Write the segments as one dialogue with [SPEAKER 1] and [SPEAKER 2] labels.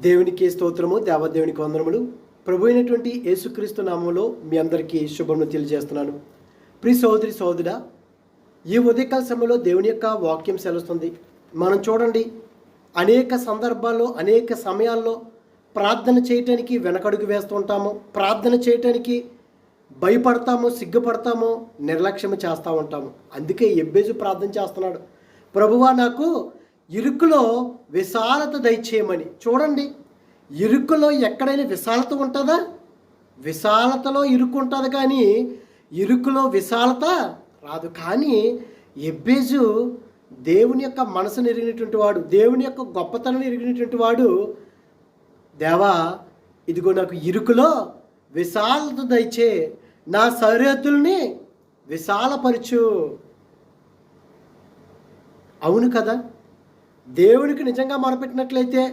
[SPEAKER 1] దేవునికి స్తోత్రము, దేవదేవునికి వందనములు. ప్రభు అయినటువంటి యేసుక్రీస్తు నామంలో మీ అందరికీ శుభములు తెలియజేస్తున్నాను. ప్రియ సహోదరి సహోదరా, ఈ ఉదయకాల సమయంలో దేవుని యొక్క వాక్యం సెలవుస్తుంది. మనం చూడండి, అనేక సందర్భాల్లో అనేక సమయాల్లో ప్రార్థన చేయటానికి వెనకడుగు వేస్తూ ఉంటాము. ప్రార్థన చేయటానికి భయపడతాము, సిగ్గుపడతాము, నిర్లక్ష్యం చేస్తూ ఉంటాము. అందుకే ఎబ్బేజు ప్రార్థన చేస్తున్నాడు, ప్రభువా నాకు ఇరుకులో విశాలత దయచేయమని. చూడండి, ఇరుకులో ఎక్కడైనా విశాలత ఉంటుందా? విశాలతలో ఇరుకు ఉంటుంది, కానీ ఇరుకులో విశాలత రాదు. కానీ ఎబ్బేజు దేవుని యొక్క మనసును ఎరిగినటువంటి వాడు, దేవుని యొక్క గొప్పతనం ఎరిగినటువంటి వాడు. దేవా, ఇదిగో నాకు ఇరుకులో విశాలత దయచే, నా సరిహద్దుల్ని విశాలపరచు. అవును కదా, దేవునికి నిజంగా మొరపెట్టినట్లయితే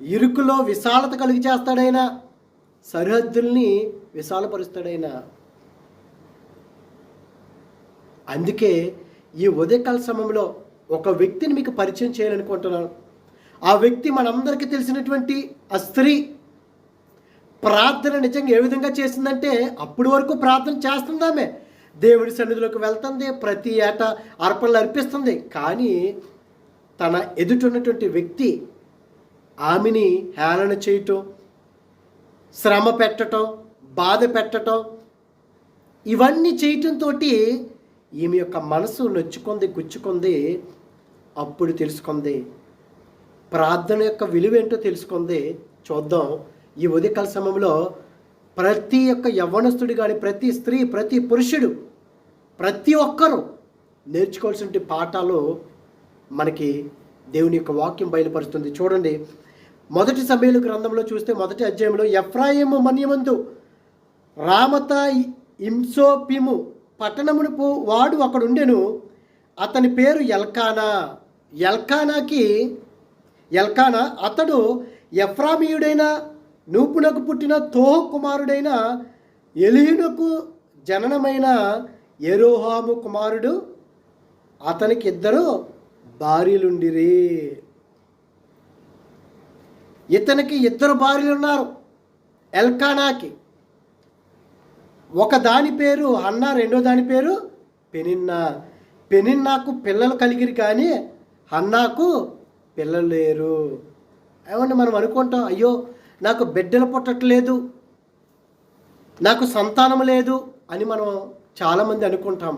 [SPEAKER 1] ఇరుకులో విశాలత కలిగి చేస్తాడైనా, సరిహద్దుల్ని విశాలపరుస్తాడైనా. అందుకే ఈ ఉదయకాల సమయంలో ఒక వ్యక్తిని మీకు పరిచయం చేయాలనుకుంటున్నాను. ఆ వ్యక్తి మనందరికీ తెలిసినటువంటి ఆ స్త్రీ. ప్రార్థన నిజంగా ఏ విధంగా చేసిందంటే, అప్పటి వరకు ప్రార్థన చేస్తుందామే, దేవుడి సన్నిధిలోకి వెళ్తుంది, ప్రతి ఏటా అర్పణలు అర్పిస్తుంది. కానీ తన ఎదుటున్నటువంటి వ్యక్తి ఆమెని హేళన చేయటం, శ్రమ పెట్టడం, బాధ పెట్టడం, ఇవన్నీ చేయటంతో ఈమె యొక్క మనసు నొచ్చుకుంది, గుచ్చుకుంది. అప్పుడు తెలుసుకుంది, ప్రార్థన యొక్క విలువ ఏంటో తెలుసుకుంది. చూద్దాం ఈ ఉదయకాల సమయంలో ప్రతి ఒక్క యవ్వనస్తుడు కానీ, ప్రతి స్త్రీ, ప్రతి పురుషుడు, ప్రతి ఒక్కరూ నేర్చుకోవాల్సిన పాఠాలు మనకి దేవుని యొక్క వాక్యం బయలుపరుస్తుంది. చూడండి, మొదటి సమూయేలు గ్రంథంలో చూస్తే మొదటి అధ్యాయంలో, ఎఫ్రాయిము మన్యమందు రామత ఇమ్సోపిము పట్టణమునకు వాడు అక్కడుండెను. అతని పేరు ఎల్కానా. ఎల్కానా అతడు ఎఫ్రామీయుడైన నూపునకు పుట్టిన తోహు కుమారుడైన ఎలీనుకు జననమైన యెరోహాము కుమారుడు. అతనికి 2 భార్యలుండిరి. ఇతనికి 2 భార్యలు ఉన్నారు. ఎల్కానాకి ఒక దాని పేరు హన్నా, రెండో దాని పేరు పెనిన్నా. పెనిన్నాకు పిల్లలు కలిగిరి, కానీ హన్నాకు పిల్లలు లేరు. ఏమంటే మనం అనుకుంటాం, అయ్యో నాకు బిడ్డలు పుట్టట్లేదు, నాకు సంతానం లేదు అని మనం చాలామంది అనుకుంటాం.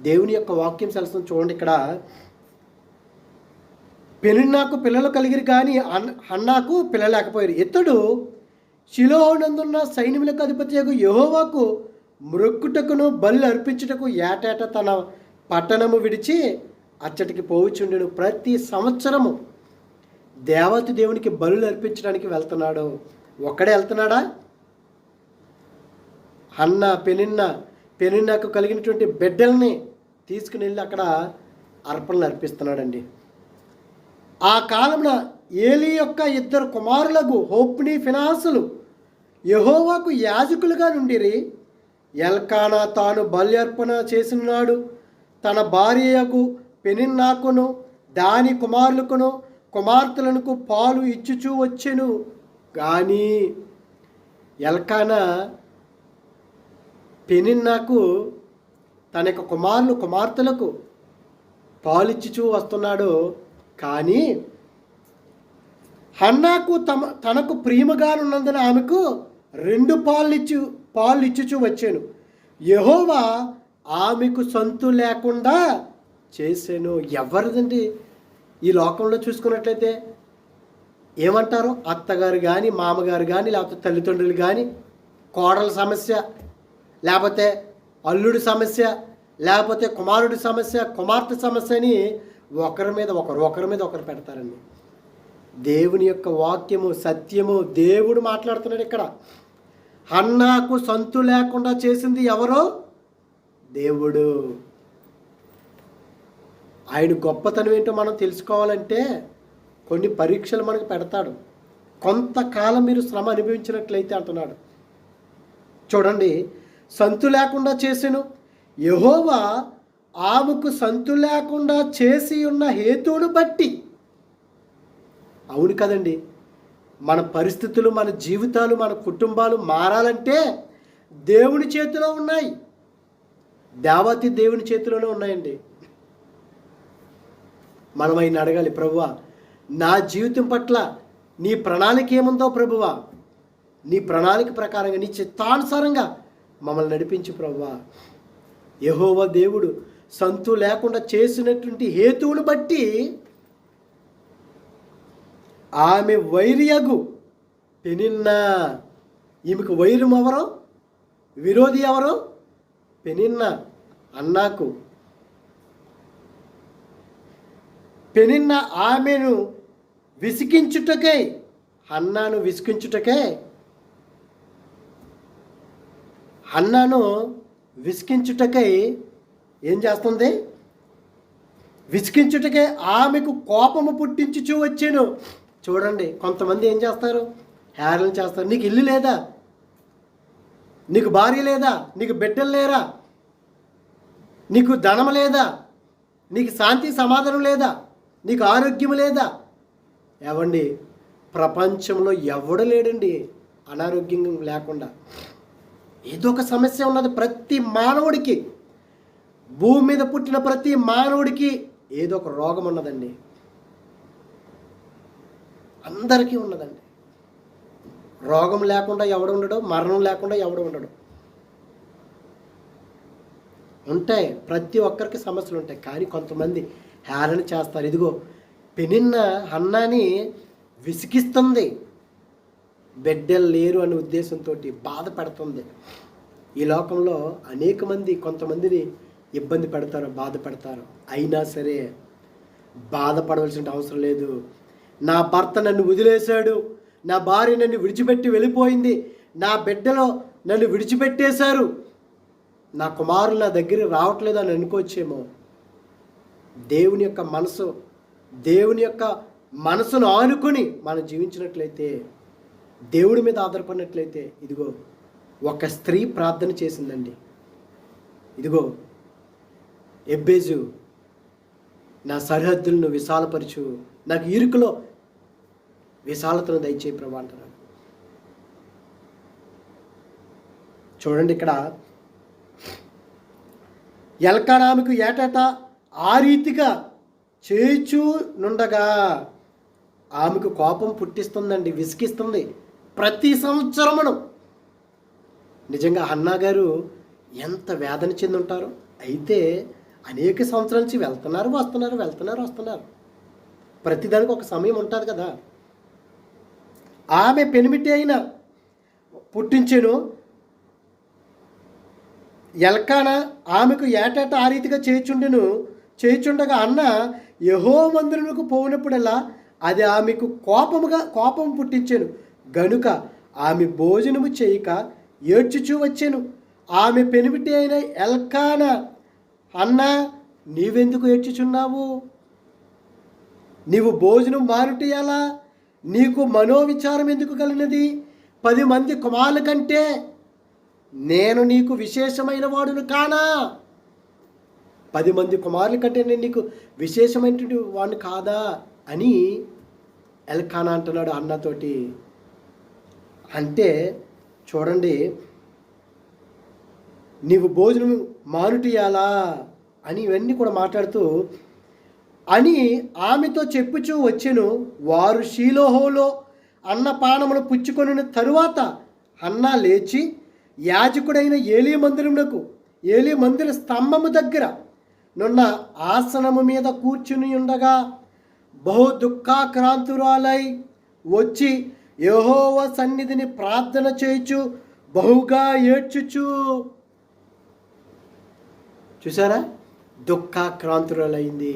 [SPEAKER 1] దేవుని యొక్క వాక్యం సెలవుస్తుంది. చూడండి, ఇక్కడ పెనిన్నాకు పిల్లలు కలిగిరి, కానీ హన్నాకు పిల్లలు లేకపోయారు. ఇతడు షిలోహునందున్న సైన్యములకు అధిపతి యెహోవాకు మ్రొక్కుటకును బలి అర్పించుటకు ఏటేటా తన పట్టణము విడిచి అచ్చటికి పోవుచుండెను. ప్రతి సంవత్సరము దేవతి దేవునికి బలులు అర్పించడానికి వెళ్తున్నాడు. ఒక్కడే వెళ్తున్నాడా? హన్నా, పెనిన్నాకు కలిగినటువంటి బిడ్డల్ని తీసుకుని వెళ్ళి అక్కడ అర్పణలు అర్పిస్తున్నాడండి. ఆ కాలంలో ఏలీ యొక్క 2 కుమారులకు హోప్ని, ఫినాసులు యెహోవాకు యాజకులుగా నుండిరి. ఎల్కానా తాను బలి అర్పణ చేసినాడు. తన భార్యకు పెనిన్నాకును దాని కుమారులకును కుమార్తెలకు పాలు ఇచ్చుచూ వచ్చెను. కానీ ఎల్కానా పెనిన్నాకు తన యొక్క కుమార్తెలకు పాలిచ్చుచూ వస్తున్నాడు. కానీ హన్నాకు తనకు ప్రియముగా ఉన్నందున ఆమెకు 2 పాలు ఇచ్చుచూ వచ్చాను. యెహోవా ఆమెకు సొంతు లేకుండా చేశాను. ఎవరిదండి ఈ లోకంలో చూసుకున్నట్లయితే ఏమంటారు? అత్తగారు కానీ, మామగారు కానీ, లేకపోతే తల్లిదండ్రులు కానీ, కోడల సమస్య, లేకపోతే అల్లుడి సమస్య, లేకపోతే కుమారుడి సమస్య, కుమార్తె సమస్య అని ఒకరి మీద ఒకరు పెడతారండి. దేవుని యొక్క వాక్యము సత్యము. దేవుడు మాట్లాడుతున్నాడు ఇక్కడ. హన్నాకు సొంతు లేకుండా చేసింది ఎవరో? దేవుడు. ఆయన గొప్పతనం ఏంటో మనం తెలుసుకోవాలంటే కొన్ని పరీక్షలు మనకు పెడతాడు. కొంతకాలం మీరు శ్రమ అనుభవించినట్లయితే అంటున్నాడు. చూడండి, సొంతు లేకుండా చేసెను. యెహోవా ఆమెకు సంతు లేకుండా చేసి ఉన్న హేతువును బట్టి అవును కదండి. మన పరిస్థితులు, మన జీవితాలు, మన కుటుంబాలు మారాలంటే దేవుని చేతిలో ఉన్నాయి. దేవాతి దేవుని చేతిలోనే ఉన్నాయండి. మనం ఆయన అడగాలి, ప్రభువా నా జీవితం పట్ల నీ ప్రణాళిక ఏముందో ప్రభువా, నీ ప్రణాళిక ప్రకారంగా నీ చిత్తానుసారంగా మమ్మల్ని నడిపించు ప్రభువా. యెహోవా దేవుడు సంతు లేకుండా చేసినటువంటి హేతువును బట్టి ఆమె వైరియగు పెనిన్నా, ఈమెకు వైరం ఎవరో, విరోధి ఎవరో? పెనిన్నా, అన్నాకు. పెనిన్నా ఆమెను విసికించుటకై, హన్నాను విసికించుటకై, హన్నాను విసికించుటకై ఏం చేస్తుంది? విసికించుటకై ఆమెకు కోపము పుట్టించుచూ వచ్చాను. చూడండి, కొంతమంది ఏం చేస్తారు? హేళన చేస్తారు. నీకు ఇల్లు లేదా? నీకు భార్య లేదా? నీకు బిడ్డలు లేరా? నీకు ధనం లేదా? నీకు శాంతి సమాధానం లేదా? నీకు ఆరోగ్యం లేదా? ఏవండి, ప్రపంచంలో ఎవడు లేడండి అనారోగ్యం లేకుండా. ఏదో ఒక సమస్య ఉన్నది ప్రతి మానవుడికి. భూమి మీద పుట్టిన ప్రతి మానవుడికి ఏదో ఒక రోగం ఉన్నదండి. అందరికీ ఉన్నదండి. రోగం లేకుండా ఎవడు ఉండడు, మరణం లేకుండా ఎవడు ఉండడు. ఉంటాయి, ప్రతి ఒక్కరికి సమస్యలు ఉంటాయి. కానీ కొంతమంది హేళన చేస్తారు. ఇదిగో పెనిన్న హన్నాని విసిగిస్తుంది, బిడ్డలు లేరు అనే ఉద్దేశంతో బాధపడుతుంది. ఈ లోకంలో అనేక మంది కొంతమందిని ఇబ్బంది పెడతారు, బాధపడతారు. అయినా సరే బాధపడవలసిన అవసరం లేదు. నా భర్త నన్ను వదిలేశాడు, నా భార్య నన్ను విడిచిపెట్టి వెళ్ళిపోయింది, నా బిడ్డలో నన్ను విడిచిపెట్టేశారు, నా కుమారులు నా దగ్గర రావట్లేదు అని అనుకోవచ్చేమో. దేవుని యొక్క మనసును ఆనుకొని మనం జీవించినట్లయితే, దేవుడి మీద ఆధారపడినట్లయితే, ఇదిగో ఒక స్త్రీ ప్రార్థన చేసిందండి. ఇదిగో ఎబ్బేజు, నా సరిహద్దులను విశాలపరచు, నాకు ఇరుకులో విశాలతను దయచేయి ప్రభు అంటున్నాడు. చూడండి, ఇక్కడ ఎల్కానా ఆమెకు ఏటేటా ఆ రీతిగా చేచూ నుండగా ఆమెకు కోపం పుట్టిస్తుందండి, విసిగిస్తుంది ప్రతి సంవత్సరమును. నిజంగా హన్నా గారు ఎంత వేదన చెంది ఉంటారో. అయితే అనేక సంవత్సరాల నుంచి వెళ్తున్నారు. ప్రతిదానికి ఒక సమయం ఉంటుంది కదా. ఆమె పెనిమిటి అయిన పుట్టించెను. ఎల్కానా ఆమెకు ఏటేటా ఆ రీతిగా చేయుచుండగా అన్న యెహోవా మందిరమునకు పోయినప్పుడల్లా అది ఆమెకు కోపం పుట్టించెను. గనుక ఆమె భోజనము చేయక ఏడ్చుచూ వచ్చాను. ఆమె పెనిమిటి అయిన ఎల్కానా, అన్నా నీవెందుకు ఏడ్చుచున్నావు? నీవు భోజనం మానుటయాలా? నీకు మనోవిచారం ఎందుకు కలిగినది? 10 మంది కుమారుల కంటే నేను నీకు విశేషమైన వాడును కానా? 10 మంది కుమారుల కంటే నేను నీకు విశేషమైనటువంటి వాడిని కాదా అని ఎల్కానా అంటున్నాడు అన్నతోటి. అంటే చూడండి, నీవు భోజనం మానుటియాలా అని ఇవన్నీ కూడా మాట్లాడుతూ అని ఆమెతో చెప్పుచూ వచ్చెను. వారు షీలోహోలో అన్నపానమును పుచ్చుకొనిన తరువాత హన్నా లేచి యాజకుడైన ఏలీ మందిర స్తంభము దగ్గర నున్న ఆసనము మీద కూర్చుని ఉండగా బహు దుఃఖాక్రాంతురాలై వచ్చి యెహోవా సన్నిధిని ప్రార్థన చేయుచు బహుగా ఏడ్చుచు. చూసారా, దుఃఖాక్రాంతురాలైంది.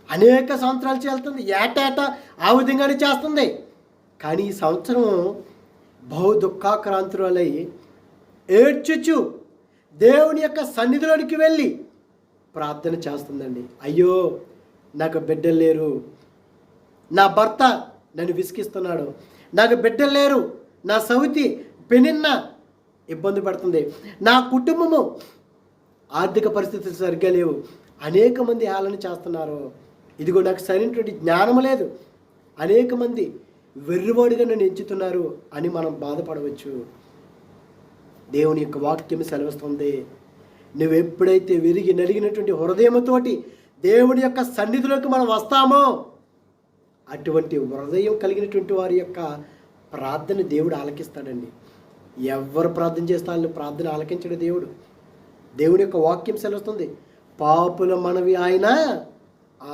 [SPEAKER 1] అనేక సంవత్సరాలు చేస్తుంది, ఏటేటా ఆ విధంగానే చేస్తుంది. కానీ ఈ సంవత్సరం బహు దుఃఖాక్రాంతురాలై ఏడ్చుచు దేవుని యొక్క సన్నిధిలోనికి వెళ్ళి ప్రార్థన చేస్తుందండి. అయ్యో, నాకు బిడ్డలు లేరు, నా భర్త నన్ను విసిగిస్తున్నాడు, నాకు బిడ్డలు లేరు, నా సౌతి పెనిన్న ఇబ్బంది పడుతుంది, నా కుటుంబము ఆర్థిక పరిస్థితులు సరిగ్గా లేవు, అనేక మంది హేళన చేస్తున్నారు, ఇదిగో నాకు సరైనటువంటి జ్ఞానం లేదు, అనేక మంది వెర్రివాడిగా నన్ను ఎంచుతున్నారు అని మనం బాధపడవచ్చు. దేవుని యొక్క వాక్యం సెలవిస్తుంది, నువ్వు ఎప్పుడైతే విరిగి నలిగినటువంటి హృదయంతోటి దేవుని యొక్క సన్నిధిలోకి మనం వస్తామో, అటువంటి హృదయం కలిగినటువంటి వారి యొక్క ప్రార్థన దేవుడు ఆలకిస్తాడండి. ఎవరు ప్రార్థన చేస్తారని ప్రార్థన ఆలకించడు దేవుడు. దేవుని యొక్క వాక్యం సెలవుస్తుంది, పాపుల మనవి ఆయన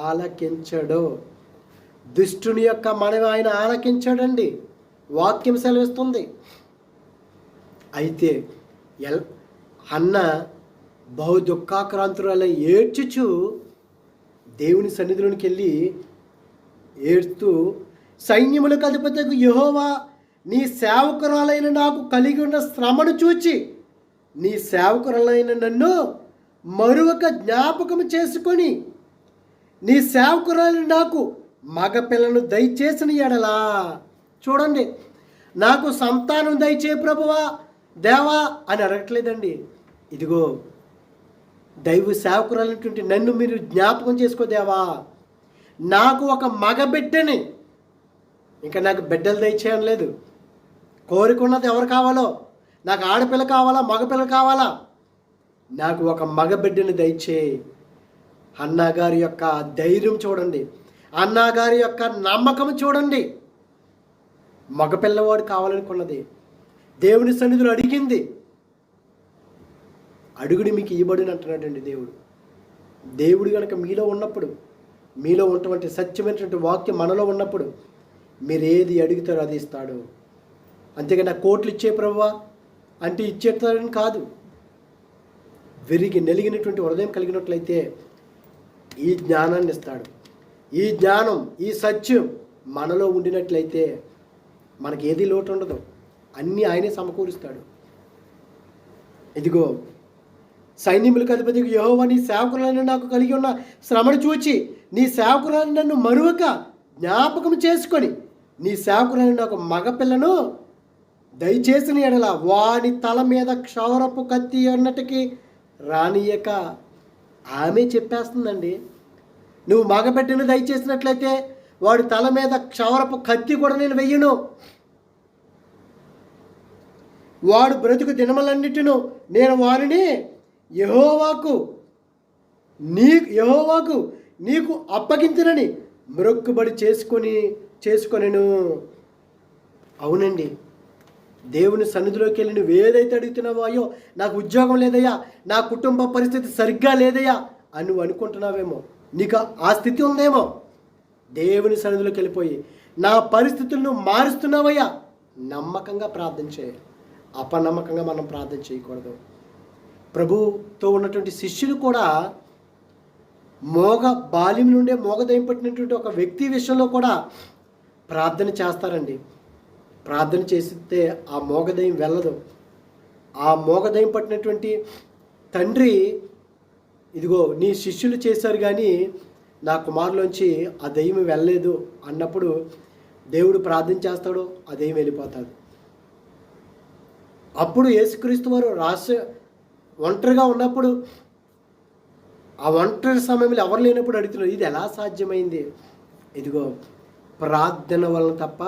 [SPEAKER 1] ఆలకించడు, దుష్టుని యొక్క మనవి ఆయన ఆలకించడండి. వాక్యం సెలవిస్తుంది. అయితే అన్న బహు దుఃఖాక్రాంతురాల ఏడ్చుచు దేవుని సన్నిధిలోనికి వెళ్ళి ఏడుస్తూ, సైన్యములకు అధిపతియగు యెహోవా, నీ సేవకురాలైన నాకు కలిగి ఉన్న శ్రమను చూచి నీ సేవకురాలైన నన్ను మరొక జ్ఞాపకం చేసుకొని నీ సేవకురాలైన నాకు మగపిల్లను దయచేసిన ఎడలా. చూడండి, నాకు సంతానం దయచే ప్రభువా దేవా అని అడగట్లేదండి. ఇదిగో దైవ సేవకురాలైనటువంటి నన్ను మీరు జ్ఞాపకం చేసుకో దేవా, నాకు ఒక మగ బిడ్డని, ఇంకా నాకు బిడ్డలు దయచేయడం లేదు, కోరుకున్నది ఎవరు కావాలో, నాకు ఆడపిల్ల కావాలా మగపిల్ల కావాలా, నాకు ఒక మగ బిడ్డని దయచేయి. అన్నగారి యొక్క ధైర్యం చూడండి, అన్నగారి యొక్క నమ్మకం చూడండి. మగపిల్లవాడు కావాలనుకున్నది, దేవుని సన్నిధిలో అడిగింది, అడుగుడి మీకు ఇవ్వబడిన అంటున్నాడండి దేవుడు. దేవుడు కనుక మీలో ఉన్నప్పుడు, మీలో ఉన్నటువంటి సత్యమైనటువంటి వాక్యం మనలో ఉన్నప్పుడు, మీరు ఏది అడుగుతారో అది ఇస్తాడు. అంతేగా నాకు కోట్లు ఇచ్చే ప్రభువా అంటే ఇచ్చేస్తారని కాదు. విరిగి నలిగినటువంటి హృదయం కలిగినట్లయితే ఈ జ్ఞానాన్ని ఇస్తాడు. ఈ జ్ఞానం, ఈ సత్యం మనలో ఉండినట్లయితే మనకి ఏది లోటు ఉండదు, అన్నీ ఆయనే సమకూరుస్తాడు. ఇదిగో సైన్యములకు అధిపతికి యెహోవా, నీ సేవకురాలను నాకు కలిగి ఉన్న శ్రమను చూచి నీ సేవకురాలను నన్ను మరొక జ్ఞాపకం చేసుకొని నీ సేవకురాలను నాకు మగపిల్లను దయచేసిన ఎడల వాని తల మీద క్షౌరపు కత్తి అన్నటికి రానియక. ఆమె చెప్పేస్తుందండి, నువ్వు మగబిడ్డను దయచేసినట్లయితే వాడి తల మీద క్షౌరపు కత్తి కూడా నేను వెయ్యను, వాడు బ్రతుకు దినములన్నిటిను నేను వారిని యెహోవాకు నీకు అప్పగించనని మొక్కుబడి చేసుకొనెను. అవునండి, దేవుని సన్నిధిలోకి వెళ్ళి నువ్వు ఏదైతే అడుగుతున్నావో, అయ్యో నాకు ఉద్యోగం లేదయ్యా, నా కుటుంబ పరిస్థితి సరిగ్గా లేదయ్యా అని నువ్వు అనుకుంటున్నావేమో, నీకు ఆ స్థితి ఉందేమో, దేవుని సన్నిధిలోకి వెళ్ళిపోయి నా పరిస్థితులను మారుస్తున్నావయ్యా నమ్మకంగా ప్రార్థన చేయాలి. అపనమ్మకంగా మనం ప్రార్థన చేయకూడదు. ప్రభుతో ఉన్నటువంటి శిష్యులు కూడా బాల్యం నుండే మోగదయం పట్టినటువంటి ఒక వ్యక్తి విషయంలో కూడా ప్రార్థన చేస్తారండి. ప్రార్థన చేస్తే ఆ మోగదయం వెళ్ళదు. ఆ మోగదయం పట్టినటువంటి తండ్రి, ఇదిగో నీ శిష్యులు చేశారు కానీ నా కుమారులోంచి ఆ దయ్యం వెళ్ళలేదు అన్నప్పుడు దేవుడు ప్రార్థన చేస్తాడు, ఆ దయ్యం వెళ్ళిపోతాడు. అప్పుడు యేసుక్రీస్తు వారు ఒంటరిగా ఉన్నప్పుడు, ఆ ఒంటరి సమయంలో ఎవరు లేనప్పుడు అడుగుతున్నారు, ఇది ఎలా సాధ్యమైంది? ఇదిగో ప్రార్థన వలన తప్ప,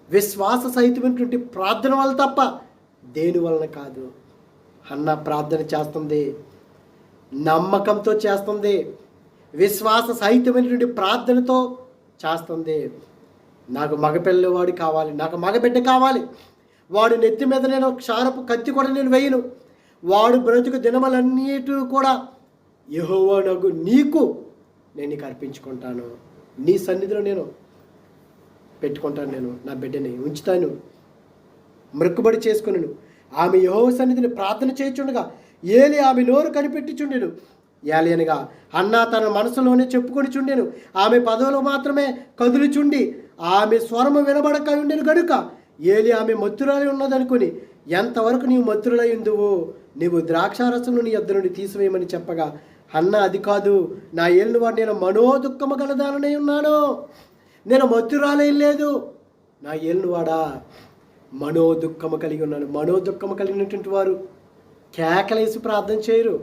[SPEAKER 1] విశ్వాస సహితమైనటువంటి ప్రార్థన వల్ల తప్ప దేని వలన కాదు. అన్న ప్రార్థన చేస్తుంది, నమ్మకంతో చేస్తుంది, విశ్వాస సహితమైనటువంటి ప్రార్థనతో చేస్తుంది. నాకు మగపిల్లవాడు కావాలి, నాకు మగబిడ్డ కావాలి, వాడు నెత్తి మీద నేను క్షారపు కత్తి కూడా నేను వేయను, వాడు బ్రతుకు దినములన్నిటి కూడా యెహోవా నీకు నేను నీకు అర్పించుకుంటాను, నీ సన్నిధిలో నేను పెట్టుకుంటాను, నేను నా బిడ్డని ఉంచుతాను, మొక్కుబడి చేసుకున్నాను. ఆమె యెహోవా సన్నిధిని ప్రార్థన చేయుచుండగా ఏలి ఆమె నోరు కనిపెట్టుచుండెను. ఏలి అనగా అన్న తన మనసులోనే చెప్పుకొని చుండెను, ఆమె పదవులు మాత్రమే కదులుచుండి ఆమె స్వరము వినబడక ఉండెను గనుక ఏలి ఆమె మత్తురాలి ఉన్నదనుకుని, ఎంతవరకు నీవు మత్తురలై ఉందువు, నీవు ద్రాక్షారసమును నీ యొద్ద నుండి తీసివేయమని చెప్పగా, అన్న అది కాదు, నా ఏలిన వాడు నేను మనోదుఖము గలదానై ఉన్నాను, నేను మత్తురాలే లేదు, నా ఏలిన వాడా మనోదుఖము కలిగి ఉన్నాను. మనోదుఖము కలిగినటువంటి వారు కేకలేసి ప్రార్థన చేయరు,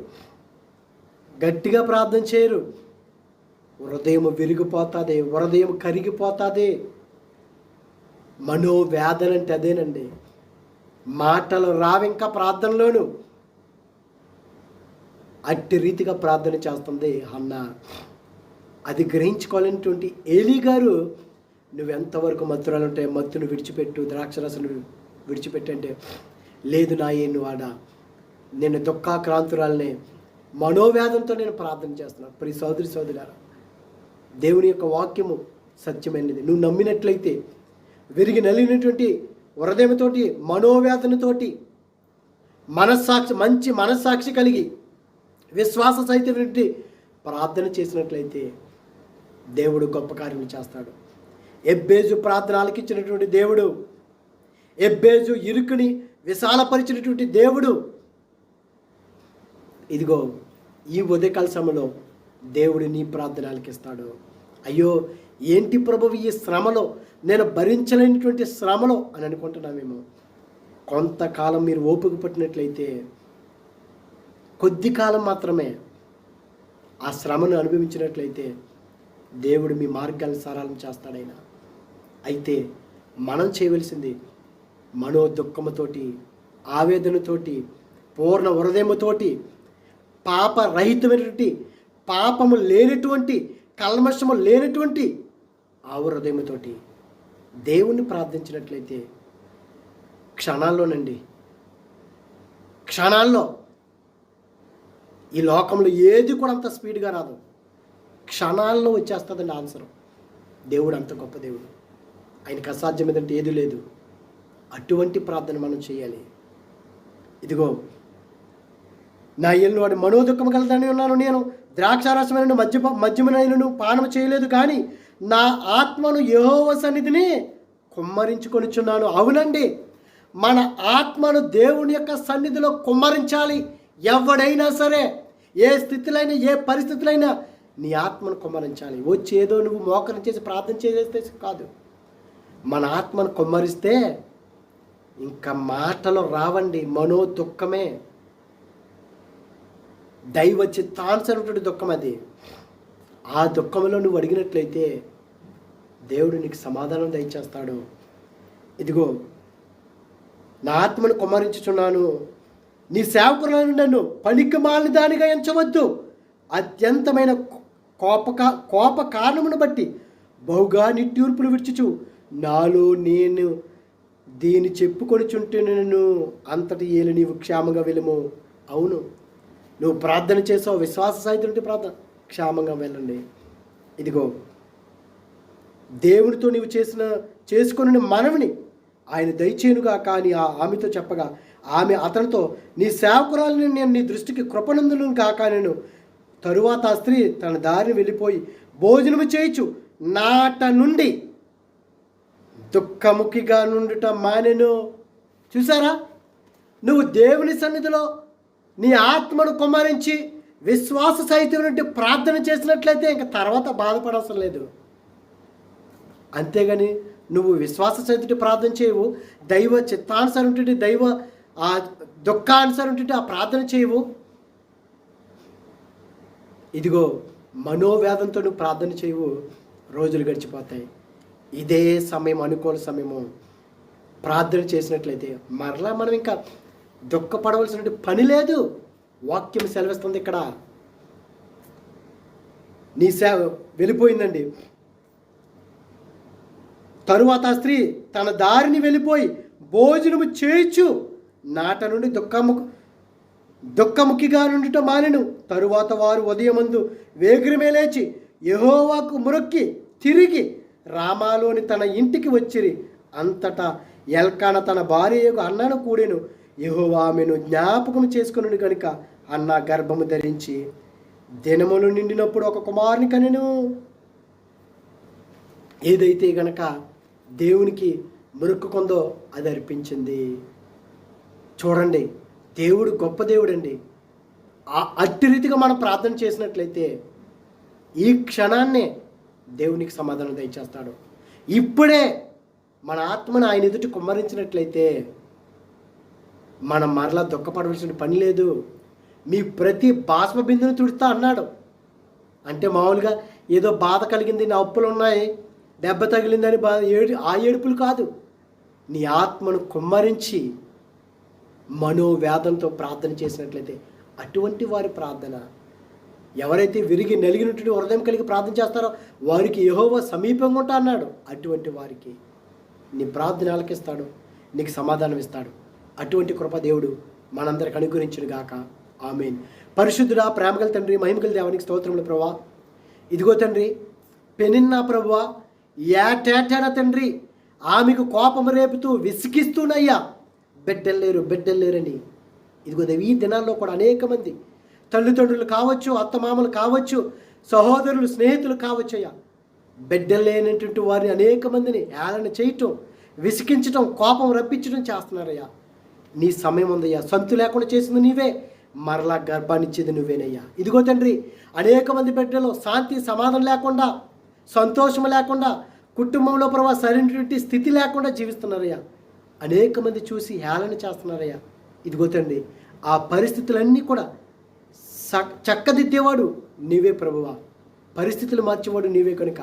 [SPEAKER 1] గట్టిగా ప్రార్థన చేయరు, హృదయం విరిగిపోతుంది, హృదయం కరిగిపోతుంది. మనోవేదన అంటే అదేనండి. మాటలు రావింకా ప్రార్థనలోను. అట్టి రీతిగా ప్రార్థన చేస్తుంది హన్న. అది గ్రహించుకోవాలనేటువంటి ఏలీ గారు, నువ్వెంతవరకు మత్తురాలు ఉంటే మత్తును విడిచిపెట్టు, ద్రాక్షరసను విడిచిపెట్టు అంటే, లేదు నా ఏను వాడ, నేను దుఃఖాక్రాంతురాలనే, మనోవేదంతో నేను ప్రార్థన చేస్తున్నాను. ప్రియ సోదరి సోదరులారా, దేవుని యొక్క వాక్యము సత్యమైనది. నువ్వు నమ్మినట్లయితే విరిగి నలిగినటువంటి హృదయంతోటి, మనోవేదనతోటి, మంచి మనస్సాక్షి కలిగి విశ్వాస సహితమైనటువంటి ప్రార్థన చేసినట్లయితే దేవుడు గొప్ప కార్యం చేస్తాడు. ఎబ్బేజు ప్రార్థన ఆలకించినటువంటి దేవుడు, ఎబ్బేజు ఇరుకుని విశాలపరిచినటువంటి దేవుడు, ఇదిగో ఈ ఉదయకాల సమయంలో దేవుడు నీ ప్రార్థన ఆలకిస్తాడు. అయ్యో ఏంటి ప్రభువు ఈ శ్రమలో, నేను భరించలేనటువంటి శ్రమలో అని అనుకుంటున్నామేమో. కొంతకాలం మీరు ఓపిక పట్టినట్లయితే, కొద్ది కాలం మాత్రమే ఆ శ్రమను అనుభవించినట్లయితే దేవుడు మీ మార్గాలను సరళం చేస్తాడైనా. అయితే మనం చేయవలసింది మనో దుఃఖముతోటి, ఆవేదనతోటి, పూర్ణ హృదయముతోటి, పాపరహితమైనటువంటి, పాపము లేనటువంటి, కల్మషము లేనటువంటి ఆ హృదయముతోటి దేవుణ్ణి ప్రార్థించినట్లయితే క్షణాల్లో ఈ లోకంలో ఏది కూడా అంత స్పీడ్గా రాదు, క్షణాల్లో వచ్చేస్తుందండి ఆన్సర్. దేవుడు అంత గొప్ప దేవుడు, ఆయనకు అసాధ్యం ఏదంటే ఏది లేదు. అటువంటి ప్రార్థన మనం చేయాలి. ఇదిగో నా ఇల్లు వాడు మనోదుఖము కలదని ఉన్నాను, నేను ద్రాక్షారసమైన మద్యమునైనను పానము చేయలేదు, కానీ నా ఆత్మను యెహోవా సన్నిధిని కుమ్మరించుకొనిచున్నాను. అవునండి, మన ఆత్మను దేవుని యొక్క సన్నిధిలో కుమ్మరించాలి. ఎవడైనా సరే, ఏ స్థితిలో, ఏ పరిస్థితులైనా నీ ఆత్మను కుమ్మరించాలి. వచ్చేదో నువ్వు మోకరం చేసి ప్రార్థన చేసేస్తే కాదు. మన ఆత్మను కుమ్మరిస్తే ఇంకా మాటలు రావండి. మనో దుఃఖమే, దైవ చిత్తానుసరైనటువంటి దుఃఖం అది. ఆ దుఃఖంలో నువ్వు అడిగినట్లయితే దేవుడు నీకు సమాధానం దయచేస్తాడు. ఇదిగో నా ఆత్మను కుమ్మరించుచున్నాను, నీ సేవకులను నన్ను పనికిమాలిన దానిగా ఎంచవద్దు. అత్యంతమైన కోప కారణమును బట్టి బహుగా నిట్టూర్పులు విడుచుచు నాలో నేను దీన్ని చెప్పుకొనిచుంటేను అంతటి ఏలు నీవు క్షేమంగా వెళ్ళము. అవును, నువ్వు ప్రార్థన చేసావు, విశ్వాస సహితుడి ప్రార్థన, క్షేమంగా వెళ్ళండి. ఇదిగో దేవునితో నీవు చేసుకుని మనవిని ఆయన దయచేయునుగా. కానీ ఆమెతో చెప్పగా ఆమె అతనితో, నీ సేవకురాలని నేను నీ దృష్టికి కృపనందును కాక నేను. తరువాత ఆ స్త్రీ తన దారిని వెళ్ళిపోయి భోజనము చేయించు నాట నుండి దుఃఖముఖిగా నుండుట మానెను. చూసారా, నువ్వు దేవుని సన్నిధిలో నీ ఆత్మను కుమ్మరించి విశ్వాస సహితమైనటువంటి ప్రార్థన చేసినట్లయితే ఇంకా తర్వాత బాధపడవసరం లేదు. అంతేగాని నువ్వు విశ్వాస సహితుడి ప్రార్థన చేయవు, దైవ చిత్తానుసరైనటువంటి, దైవ ఆ దుఃఖానుసరైనటువంటి ఆ ప్రార్థన చేయవు. ఇదిగో మనోవేదంతో నువ్వు ప్రార్థన చేయవు, రోజులు గడిచిపోతాయి. ఇదే సమయం, అనుకూల సమయము ప్రార్థన చేసినట్లయితే మరలా మనం ఇంకా దుఃఖపడవలసిన పని లేదు. వాక్యం సెలవిస్తుంది ఇక్కడ. నీ సేవ వెళ్ళిపోయిందండి. తరువాత ఆ స్త్రీ తన దారిని వెళ్ళిపోయి భోజనము చేయించు నాట నుండి దుఃఖముఖిగా నుండిట మానెను. తరువాత వారు ఉదయమందు వేగిరమే లేచి యెహోవాకు మొరొక్కి తిరిగి రామాలోని తన ఇంటికి వచ్చిరి. అంతటా ఎల్కాన తన భార్యకు అన్నను కూడెను. యెహోవా ఆమెను జ్ఞాపకం చేసుకుని కనుక అన్న గర్భము ధరించి దినములు నిండినప్పుడు ఒక కుమారుని కనెను. ఏదైతే గనక దేవునికి మొక్కుకుందో అది అర్పించింది. చూడండి, దేవుడు గొప్ప దేవుడు అండి. అట్టి రీతిగా మనం ప్రార్థన చేసినట్లయితే ఈ క్షణాన్నే దేవునికి సమాధానం దయచేస్తాడు. ఇప్పుడే మన ఆత్మను ఆయన ఎదుటి కుమ్మరించినట్లయితే మనం మరలా దుఃఖపడవలసిన పని లేదు. మీ ప్రతి బాష్ప బిందును తుడుస్తా అన్నాడు. అంటే మామూలుగా ఏదో బాధ కలిగింది, నా అప్పులు ఉన్నాయి, దెబ్బ తగిలిందని ఆ ఏడుపులు కాదు. నీ ఆత్మను కుమ్మరించి మనోవేదంతో ప్రార్థన చేసినట్లయితే అటువంటి వారి ప్రార్థన, ఎవరైతే విరిగి నలిగినటువంటి హృదయం కలిగి ప్రార్థన చేస్తారో వారికి యెహోవా సమీపంగా ఉంటా అన్నాడు. అటువంటి వారికి నీ ప్రార్థన ఆలకిస్తాడు, నీకు సమాధానం ఇస్తాడు. అటువంటి కృప దేవుడు మనందరికి అనుగ్రహించును గాక. ఆమేన్. పరిశుద్ధుడా, ప్రేమగల తండ్రి, మహిమగల దేవానికి స్తోత్రములు ప్రభువా. ఇదిగో తండ్రి, పెనిన్నా ప్రభువా, ఏటేటన తండ్రి ఆమెకు కోపము రేపుతూ విసిగిస్తూనయ్యా బిడ్డల్లేరని. ఇదిగో ఈ దినాల్లో కూడా అనేక మంది తల్లిదండ్రులు కావచ్చు, అత్తమామలు కావచ్చు, సహోదరులు, స్నేహితులు కావచ్చు అయ్యా, బిడ్డలేనటువంటి వారిని అనేక మందిని ఏలన చేయటం, విసిగించటం, కోపం రప్పించడం చేస్తున్నారయ్యా. నీ సమయం ఉందయ్యా. సంతు లేకుండా చేసింది నీవే, మరలా గర్భాన్నిచ్చేది నువ్వేనయ్యా. ఇదిగో తండ్రి, అనేక మంది బిడ్డలు శాంతి సమాధానం లేకుండా, సంతోషం లేకుండా, కుటుంబంలో ప్రభావ సరైనటువంటి స్థితి లేకుండా జీవిస్తున్నారయ్యా. అనేక మంది చూసి హేళన చేస్తున్నారయ్యా. ఇదిగో తండ్రి, ఆ పరిస్థితులన్నీ కూడా చక్కదిద్దేవాడు నీవే ప్రభువా, పరిస్థితులు మార్చేవాడు నీవే కనుక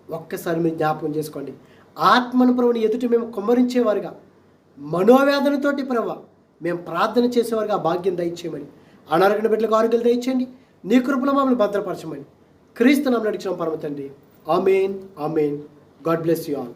[SPEAKER 1] ఒక్కసారి మీరు జ్ఞాపకం చేసుకోండి. ఆత్మను ప్రభుని ఎదుటి మేము కుమ్మరించేవారుగా, మనోవేదనతోటి ప్రభు మేము ప్రార్థన చేసేవారుగా భాగ్యం దయచేయమని, అనారోగ్య బిడ్డలకు ఆరోగ్యాలు దయచేయండి. నీ కృపలో మమ్మల్ని భద్రపరచమని క్రీస్తు నామమున అడిగిన పరమ తండ్రి. Amen, amen. God bless you all.